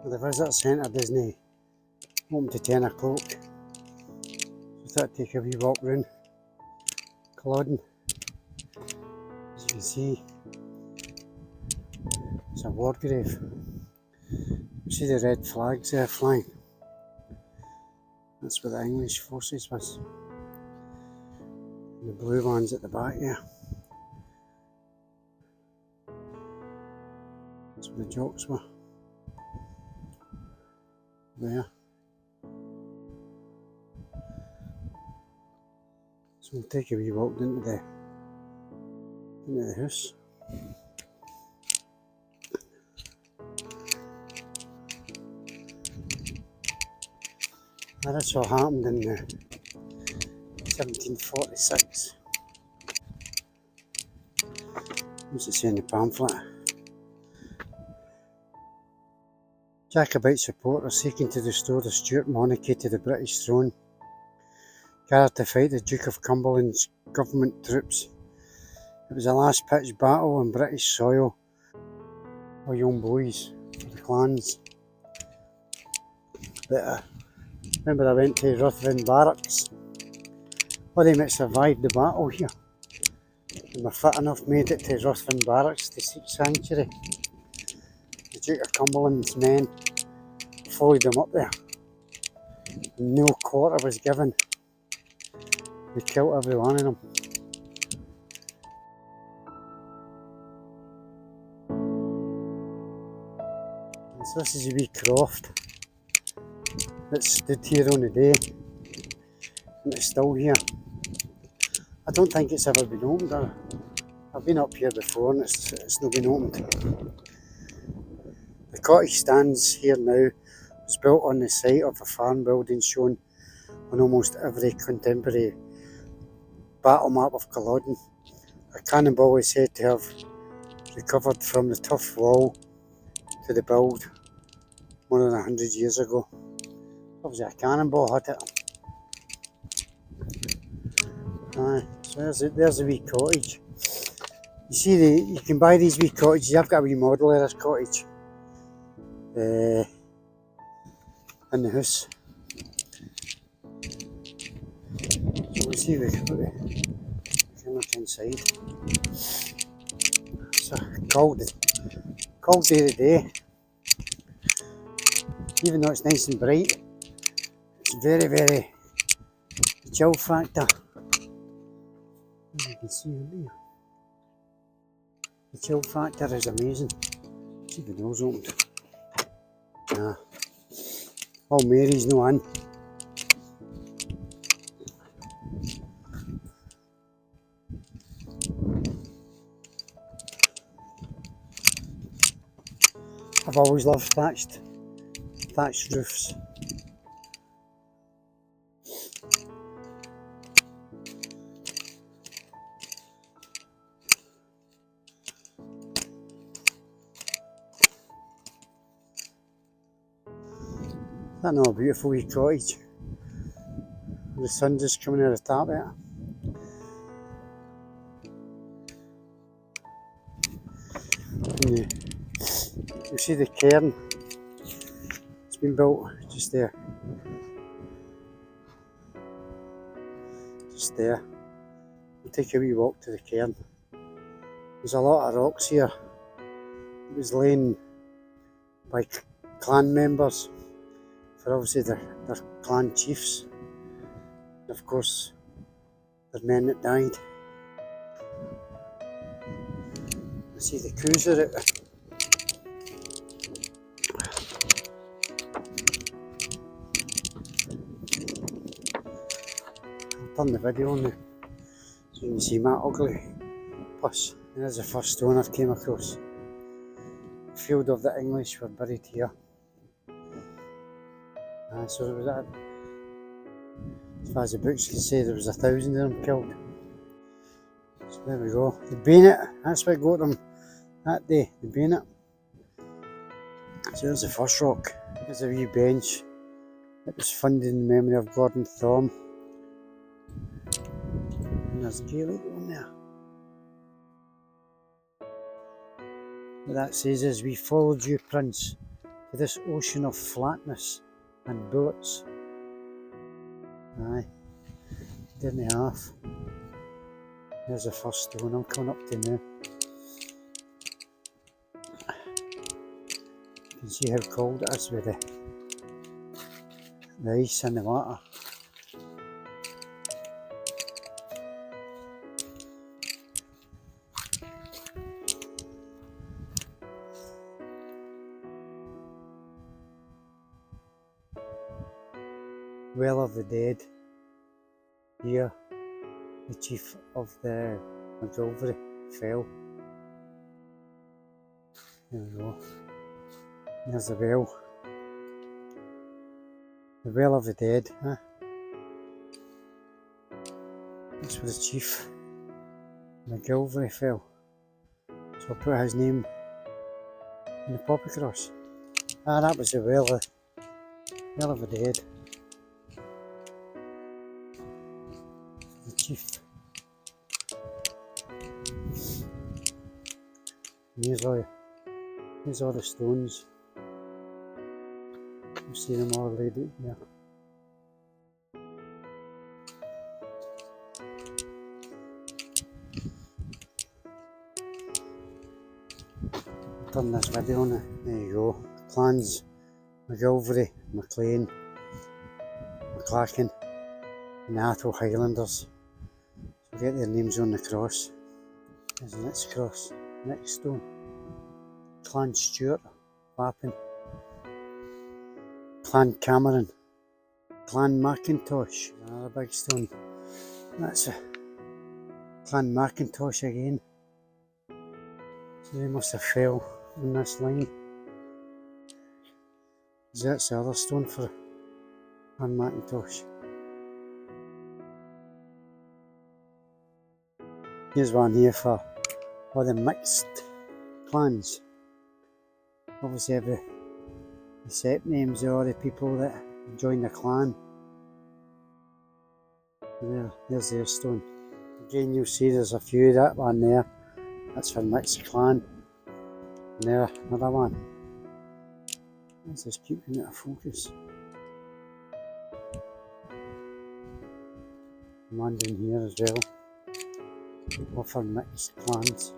The visitor centre doesn't open to 10 o'clock. So I thought I'd take a wee walk round Culloden. As you can see, it's a war grave. You see the red flags there flying. That's where the English forces was. And the blue ones at the back here. That's where the jocks were. There. So we'll take a wee walk into the house. That's what happened in 1746. What's it say in the pamphlet? Jacobite supporters seeking to restore the Stuart monarchy to the British throne gathered to fight the Duke of Cumberland's government troops. It was a last pitched battle on British soil for young boys, for the clans. But remember I went to Ruthven Barracks. Well, they might survived the battle here. And were fit enough made it to Ruthven Barracks to seek sanctuary. The Duke of Cumberland's men followed them up there. And no quarter was given. They killed every one of them. And so this is a wee croft that stood here on the day, and it's still here. I don't think it's ever been opened. I've been up here before and it's not been opened. The cottage stands here now. It was built on the site of a farm building shown on almost every contemporary battle map of Culloden. A cannonball is said to have recovered from the tough wall to the build more than 100 years ago. Obviously a cannonball hit it. So there's a wee cottage. You see, you can buy these wee cottages. I've got a wee model of this cottage in the house. So we'll see if we can look inside. It's a cold day of the day. Even though it's nice and bright, it's very, very chill factor. As you can see in there, the chill factor is amazing. See the door's opened. Nah. Oh, Mary's no in. I've always loved thatched roofs. Isn't that a beautiful wee cottage? The sun just coming out of the tap there. You see the cairn. It's been built just there. Just there. We'll take a wee walk to the cairn. There's a lot of rocks here. It was laid by clan members for obviously their clan chiefs. And of course, their men that died. I see the cruiser out there. I'll turn the video on now so you can see my ugly bus. There's the first stone I've came across. The field of the English were buried here. So there was that. As far as the books can say, there was 1,000 of them killed. So there we go. The bayonet, that's what got them that day, the bayonet. So there's the first rock. There's a wee bench. It was funded in memory of Gordon Thorne. And there's Gaelic on there. What that says is, "We followed you, Prince, to this ocean of flatness and bullets. Aye, didn't half. There's the first stone I'm coming up to now. You can see how cold it is with the ice and the water. Well of the dead. Here, the chief of the McGilvery fell. There we go. There's the well. The well of the dead, huh? That's where the chief McGilvery fell. So I put his name in the poppy cross. Ah, that was the well of the dead. The chief. And here's all the stones. You see them all laid out here. Turn this video on it. There you go. Clans McGilvery, MacLean, McClacken, and the Atholl Highlanders. So get their names on the cross. There's the next cross, next stone. Clan Stuart, Wapping. Clan Cameron, Clan Macintosh, another big stone. That's a Clan Macintosh again. So they must have fell in this line. That's the other stone for Clan Macintosh. Here's one here for all the mixed clans. Obviously the set names of all the people that join the clan. There's their stone. Again, you'll see there's a few of that one there. That's for mixed clan. And there, another one. Let's just keep it out of focus. One down here as well. All for mixed clans.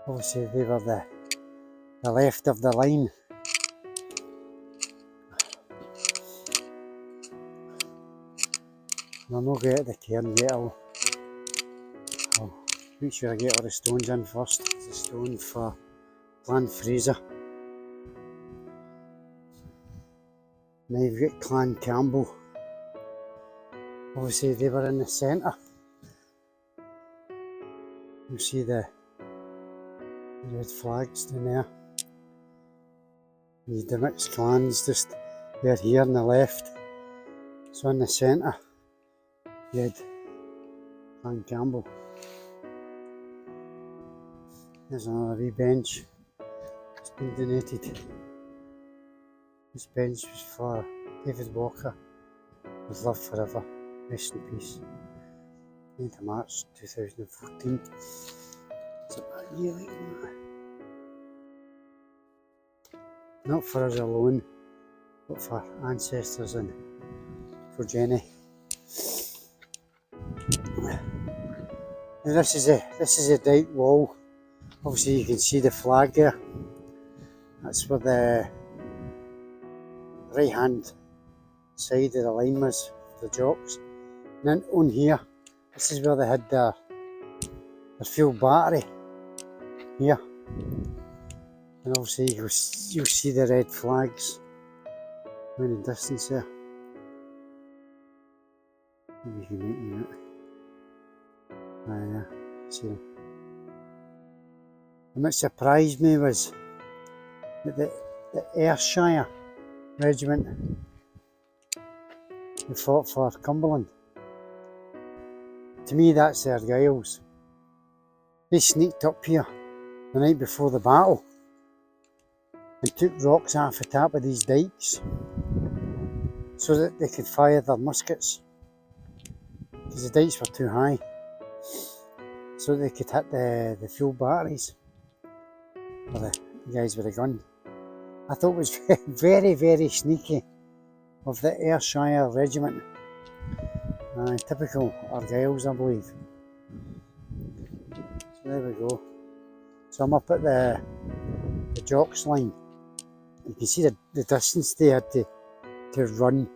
Obviously they were the left of the line. I'm not going to the cairn yet. I'll make sure I get all the stones in first. There's a stone for Clan Fraser. Now you've got Clan Campbell. Obviously they were in the centre. You see the red flags down there. The mixed clans just they're here on the left. So in the centre you had Clan Campbell. There's another wee bench. It's been donated. This bench was for David Walker with Love Forever. Rest in peace. 9th of March 2014. It's about a year like that. Not for us alone, but for ancestors and progeny. Now this is a dyke wall. Obviously you can see the flag there. That's where the right hand side of the line was, the jocks. And then on here, this is where they had their field battery. Here. And obviously you'll see the red flags in the distance there. Maybe you can make them out. Yeah, see them. And what surprised me was that the Ayrshire regiment who fought for Cumberland. To me that's the Argylls. They sneaked up here the night before the battle and took rocks off the top of these dykes so that they could fire their muskets because the dykes were too high. so they could hit the fuel batteries for the guys with a gun. I thought it was very, very sneaky of the Ayrshire Regiment. Typical Argyles, I believe. So there we go. So I'm up at the Jocks line. You can see the distance they had to run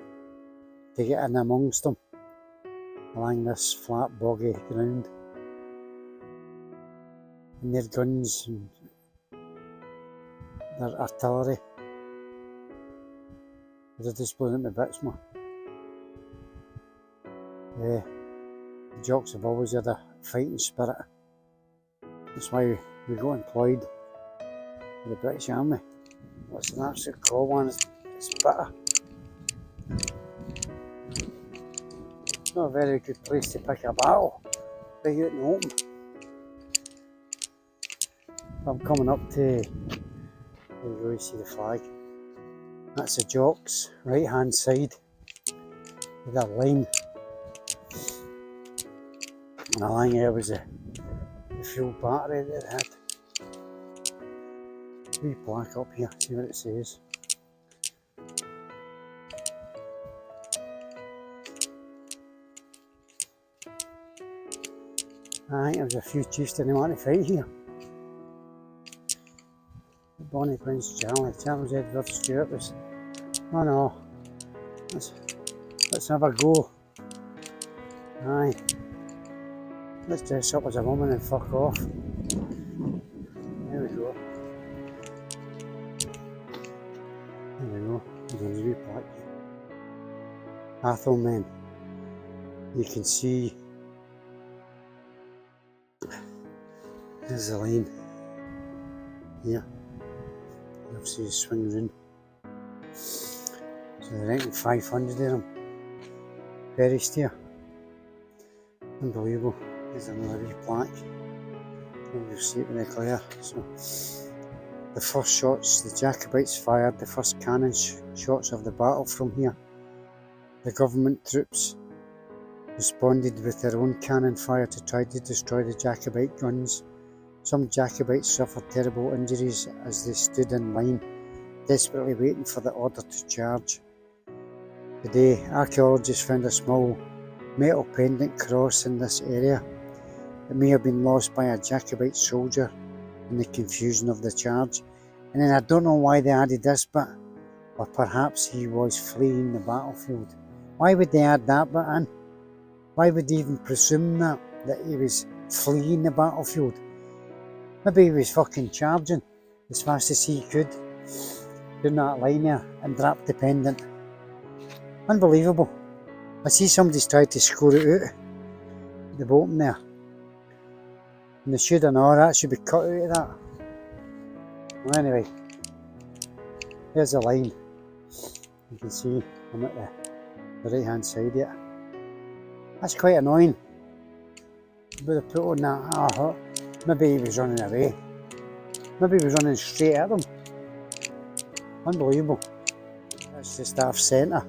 to get in amongst them along this flat, boggy ground. And their guns and their artillery. They're just blowing at my bits more. The Jocks have always had a fighting spirit. That's why we got employed with the British Army. It's an absolute cool one, it's bitter. It's not a very good place to pick a battle, big out in the open. I'm coming up to, there you go, you see the flag. That's the Jocks, right hand side, with that line. And along there was the fuel battery that they had. Wee plaque up here, see what it says. I think there was a few chiefs didn't want to fight here. Bonnie Prince James Edward Stuart was, oh no, let's have a go. Aye, let's dress up as a woman and fuck off. There we go. There we go, there's a wee plaque. Athelmen. You can see there's the line here. You'll see the swing round. So they're renting 500 of them. Very steer. Unbelievable. There's another wee plaque. You'll see it when they're clear. So the first shots the Jacobites fired, the first cannon shots of the battle from here. The government troops responded with their own cannon fire to try to destroy the Jacobite guns. Some Jacobites suffered terrible injuries as they stood in line, desperately waiting for the order to charge. Today, archaeologists found a small metal pendant cross in this area. It may have been lost by a Jacobite soldier in the confusion of the charge. And then I don't know why they added this bit, or perhaps he was fleeing the battlefield. Why would they add that bit in? Why would they even presume that he was fleeing the battlefield? Maybe he was fucking charging as fast as he could, doing that line there, and dropped the pendant. Unbelievable. I see somebody's tried to score it out, the bottom there. And they should have known that should be cut out of that. Well, anyway, here's the line. You can see I'm at the right hand side here. That's quite annoying. But they put on that, maybe he was running away. Maybe he was running straight at them. Unbelievable. That's the staff centre.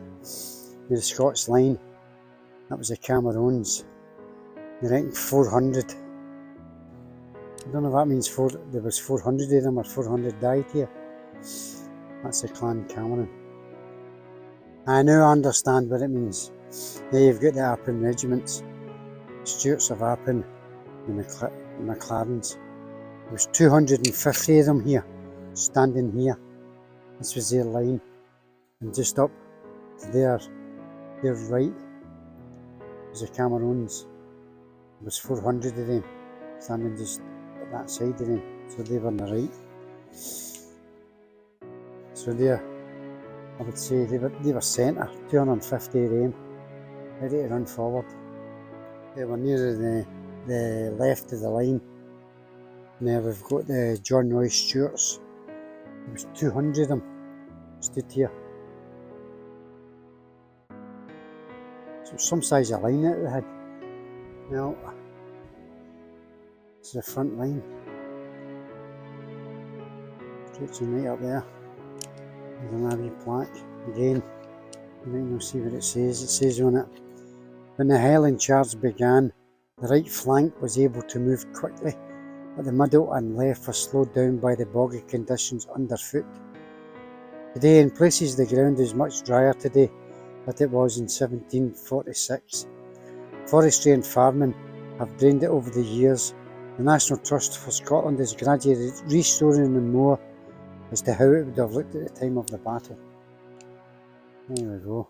The Scots line. That was the Camerons. They're renting 400. I don't know if that means there was 400 of them or 400 died here. That's the Clan Cameron. I now understand what it means. There you've got the Appin regiments. Stuarts of Appin, the McLarens. There was 250 of them here, standing here. This was their line. And just up to their right was the Camerons. There was 400 of them standing just at that side of them. So they were on the right. So there, I would say they were centre, 250 of them, ready to run forward. They were near the left of the line. Now we've got the John Roy Stuarts. There was 200 of them stood here. So some size of line that they had. Now, it's the front line. Stretching right up there. There's another wee plaque. Again, you might not see what it says. It says on it, when the Highland Charge began, The right flank was able to move quickly, but the middle and left were slowed down by the boggy conditions underfoot. Today, in places, the ground is much drier today than it was in 1746. Forestry and farming have drained it over the years. The National Trust for Scotland is gradually restoring the moor as to how it would have looked at the time of the battle. There we go.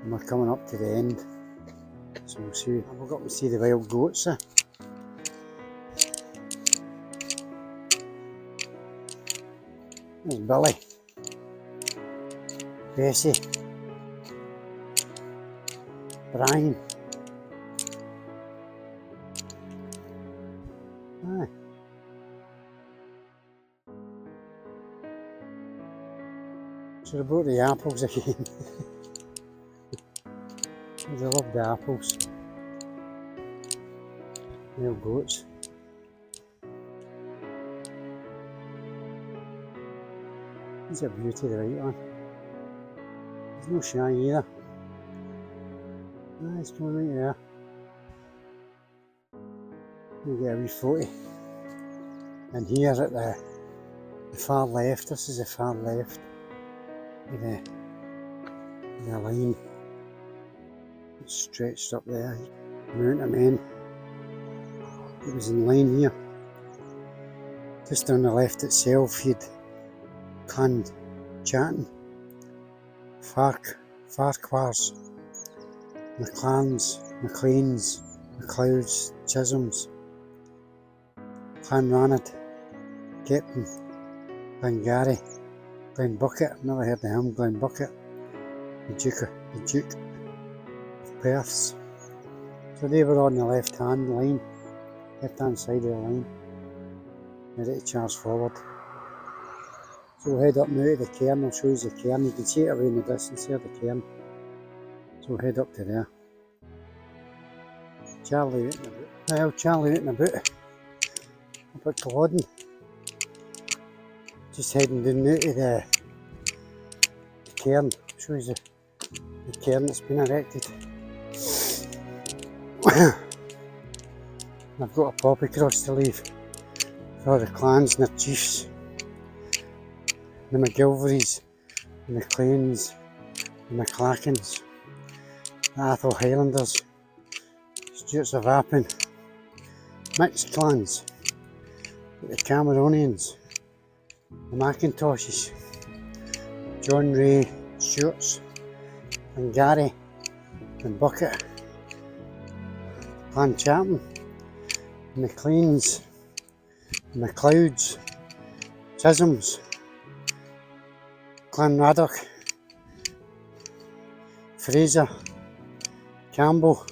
And we're coming up to the end. So we'll see. We'll go up and see the wild goats. There's Billy, Bessie, Brian. Aye. So about the apples again. I love the apples. Wild goats. He's a beauty, the right one. There's no shine either. Ah, it's coming right there. We'll get a wee photo. And here at the far left, this is the far left of the line. It's stretched up there. Amount of men. It was in line here. Just on the left itself, you'd Clan Chatton, Farquhars, McClans, McLeans, McLeods, Chisholms, Clanranald, Captain, Glengarry, Glenbucket, never heard of him, Glenbucket, the Duke of Perths. So they were on the left hand line, left hand side of the line, ready to charge forward. So we'll head up now to the cairn. I'll show you the cairn. You can see it away in the distance there, the cairn. So we'll head up to there. Charlie Oot&aboot. Well, Charlie Oot&aboot. Up at Culloden. Just heading down now to the cairn. I'll show you the cairn that's been erected. I've got a poppy cross to leave for the clans and the chiefs. The McGilverys, the McLeans, the McLachans, the Athol Highlanders, Stuarts of Appin, mixed clans, the Cameronians, the Macintoshes, John Ray Stuarts, and Gary, and Bucket, Clan Chapman, the McLeans, the McLeods, Chisholms, Clanraddock, Fraser, Campbell,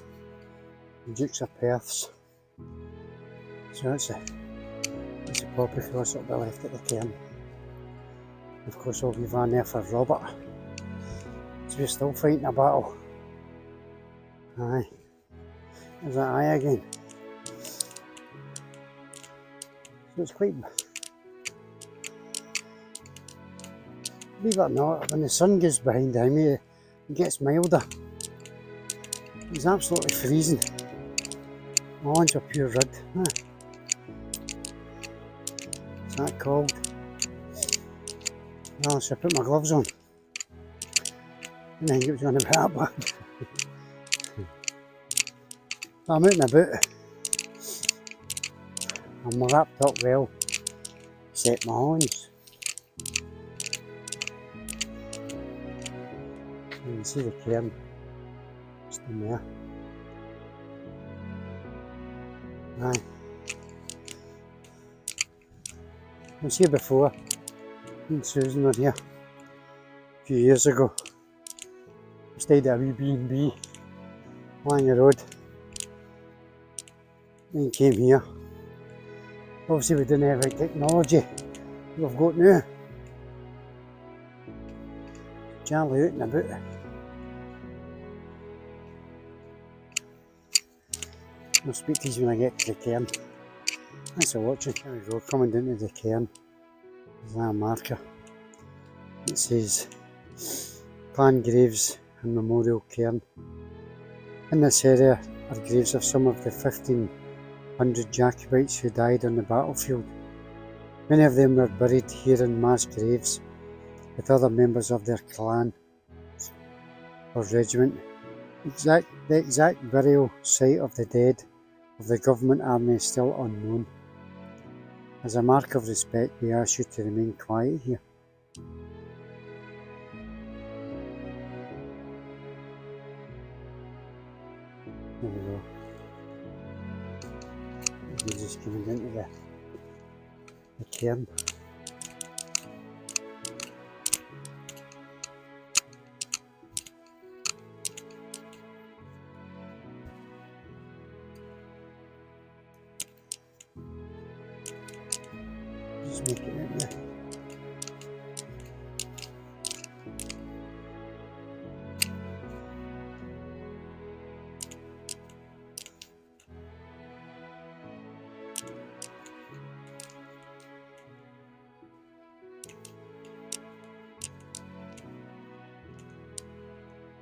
and Dukes of Perths. So that's a poppy cross up the left at the cairn. Of course I'll be van there for Robert. So we're still fighting a battle. Aye. There's that eye again. So it's quite... Believe it or not, when the sun goes behind him, it gets milder. It's absolutely freezing. My hands are pure red. It's that cold. Well, so I put my gloves on. I didn't think it was going to be that bad. I'm out and about. I'm wrapped up well, except my hands. You can see the cairn just in there. Aye. I was here before. Me and Susan were here a few years ago. We stayed at a wee B&B along the road. Then came here. Obviously we didn't have the technology we've got now. Charlie Oot&aboot. I'll speak to you when I get to the cairn. Thanks for watching. There we go, coming down to the cairn. There's that marker. It says Clan Graves and Memorial Cairn. In this area are graves of some of the 1500 Jacobites who died on the battlefield. Many of them were buried here in mass graves with other members of their clan or regiment. The exact burial site of the dead of the government army is still unknown. As a mark of respect, we ask you to remain quiet here. There we go. We're just coming into the cairn. Just make it in there.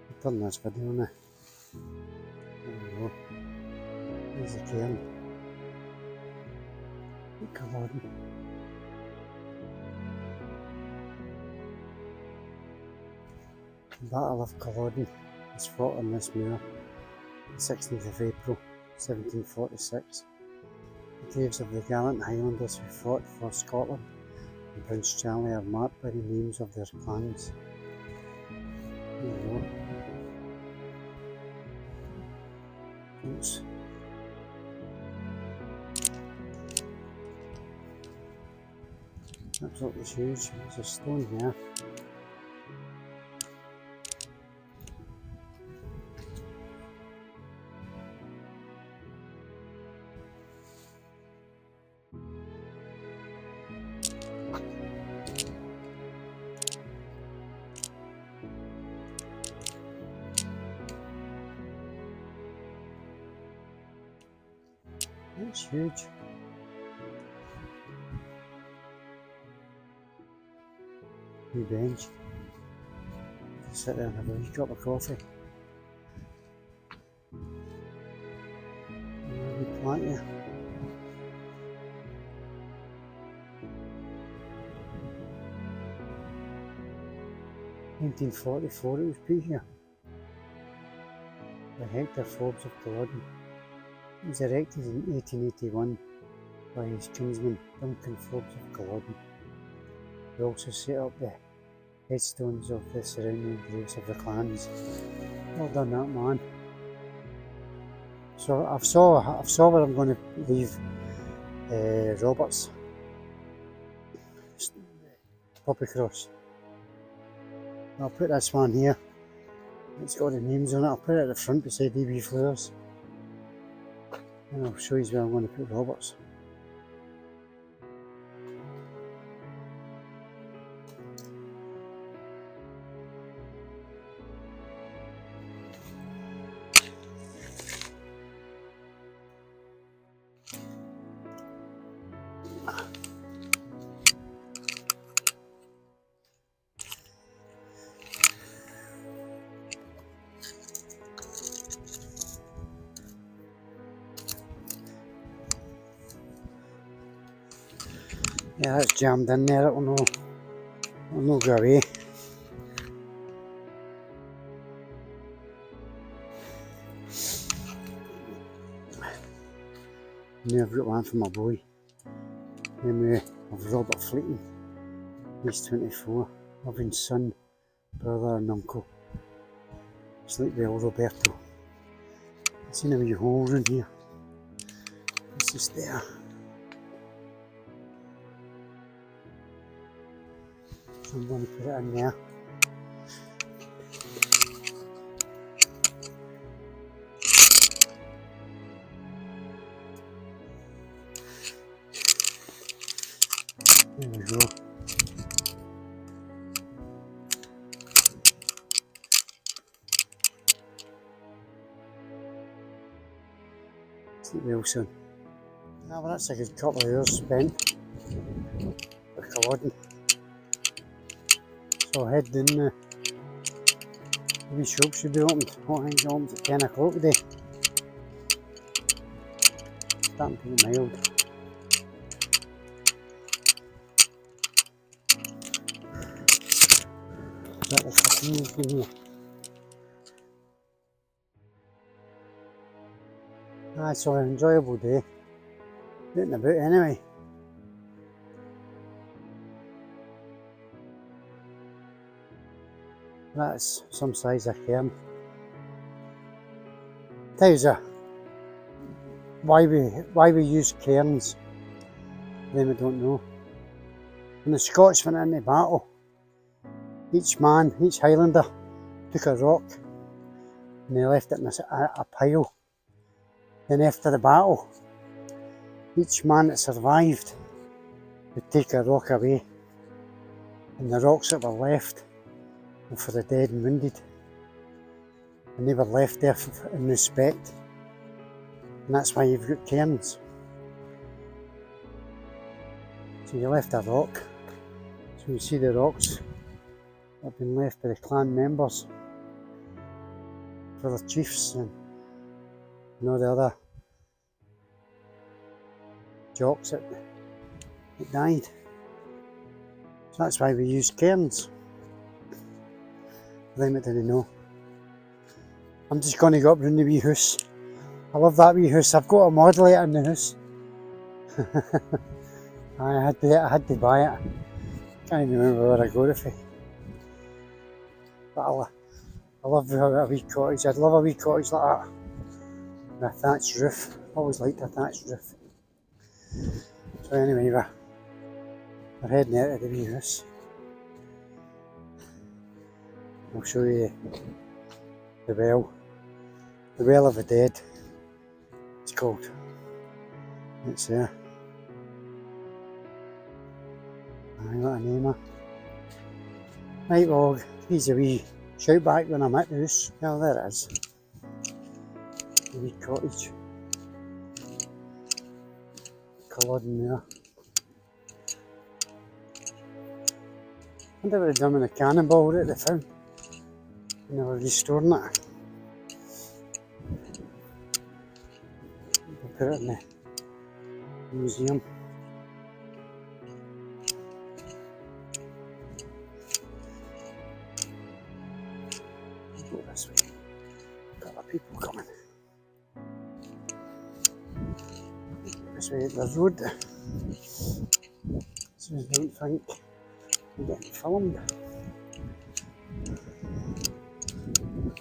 I've done this video now. There we go. There's the cairn. Culloden. The Battle of Culloden was fought on this moor on the 16th of April 1746. The graves of the gallant highlanders who fought for Scotland and Prince Charlie are marked by the names of their clans. There you go. Oops. Absolutely huge. There's a stone here. That's huge. New bench. Just sit there and have a wee cup of coffee. And a wee plant here. In 1944 it was put here. By Hector Forbes of Culloden. It was erected in 1881 by his kinsman Duncan Forbes of Culloden. He also set up the headstones of the surrounding graves of the clans. Well done that, man. So I've saw where I'm going to leave Robert's puppy cross. I'll put this one here. It's got the names on it. I'll put it at the front beside the wee flowers. And I'll show you where I'm going to put Robert's. Yeah, that's jammed in there, it'll no go away. Now I've got one for my boy. Memory of Robert Fleeting. He's 24, loving son, brother and uncle. Sleep well, Roberto. I've seen a wee hole in here. It's just there. So I'm going to put it in there. There we go. Sleep well, son. Now, well, that's a good couple of hours spent with Culloden. So I'll head down the wee shop should be opened. Hot things opened at 10 o'clock today. starting to get mild. That was fucking here. It's an enjoyable day. Out and about anyway. That's some size of cairn. Tells you why we use cairns. Them I don't know. When the Scots went into battle, each man, each highlander, took a rock and they left it in a pile. Then after the battle, each man that survived would take a rock away, and the rocks that were left were for the dead and wounded, and they were left there in respect, and that's why you've got cairns. So you left a rock, so you see the rocks that have been left by the clan members for the chiefs and all the other jocks that died. So that's why we use cairns. For them that didn't know. I'm just going to go up round the wee house. I love that wee house. I've got a model of it in the house. I had to buy it. Can't even remember where I got it from. But I love a wee cottage. I'd love a wee cottage like that. With a thatched roof. Always liked a thatched roof. So anyway, we're heading out of the wee house. I'll show you the well of the dead, it's called. It's there. I got a name of. Right, well, here's a wee shout back when I'm at the house. Well, there it is. The wee cottage. Culloden there. I wonder what they've done with the cannonball that they found. And they were restoring it. They put it in the museum. Go this way. Got a lot of people coming. This way at the road. So I don't think I'm getting filmed.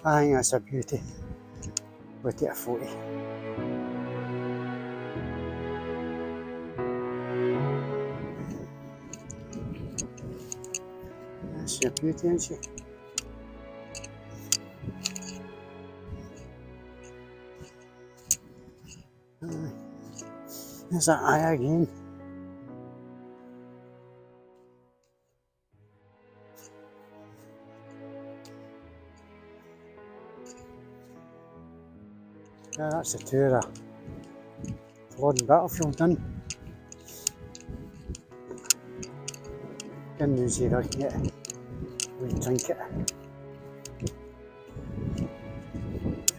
I think that's a beauty. We'll take a photo. That's a beauty, isn't she? There's that eye again. Yeah, that's the tour of Culloden battlefield done. Good news here, I can get a wee trinket.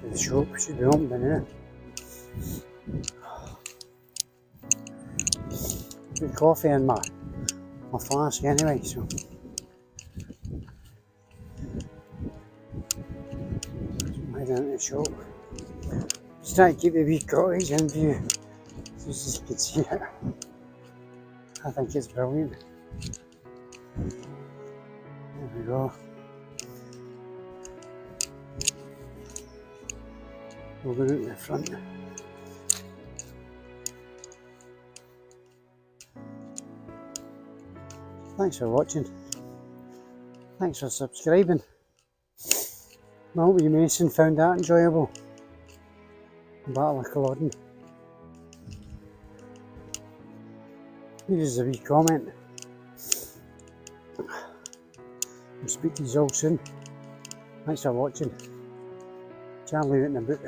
The shop should be open by now. Good coffee in my flask anyway, so. I'm heading into the shop. Just trying to keep the wee cottage in view, so you can see it. I think it's brilliant. There we go. We'll go out in the front. Thanks for watching. Thanks for subscribing. I hope you Mason found that enjoyable. Battle of Culloden. Leave us a wee comment. We'll speak to you all soon. Thanks for watching. Charlie Oot&aboot.